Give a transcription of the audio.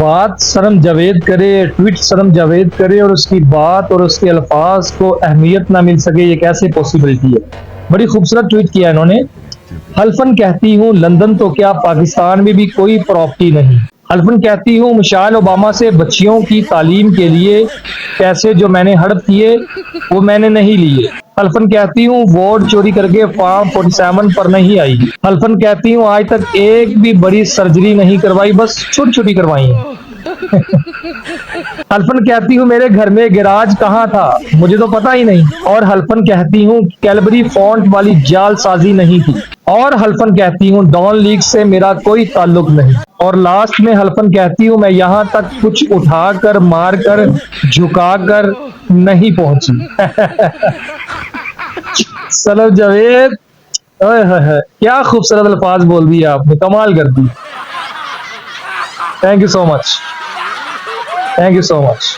बात सरम जावेद करे, ट्वीट सरम जावेद करे और उसकी बात और उसके अल्फाज को अहमियत ना मिल सके, ये कैसे पॉसिबिलिटी है। बड़ी खूबसूरत ट्वीट किया इन्होंने। हल्फन कहती हूँ लंदन तो क्या पाकिस्तान में भी कोई प्रॉपर्टी नहीं। हल्फन कहती हूँ मिशेल ओबामा से बच्चियों की तालीम के लिए पैसे जो मैंने हड़प किए वो मैंने नहीं लिए। हल्फन कहती हूँ वोट चोरी करके फॉर्म 47 पर नहीं आई। हल्फन कहती हूँ आज तक एक भी बड़ी सर्जरी नहीं करवाई, बस छोटी छोटी करवाई है। हल्फन कहती हूँ मेरे घर में गैराज कहाँ था, मुझे तो पता ही नहीं। और हल्फन कहती हूँ कैलबरी फॉन्ट वाली जालसाजी नहीं थी। और हल्फन कहती हूँ डॉन लीग से मेरा कोई ताल्लुक नहीं। और लास्ट में हल्फन कहती हूँ मैं यहाँ तक कुछ उठाकर मारकर झुकाकर नहीं पहुंची। सलब जावेद, ओए होए होए, क्या खूबसूरत अल्फाज बोल दिए आपने, कमाल कर दी। Thank you so much, thank you so much.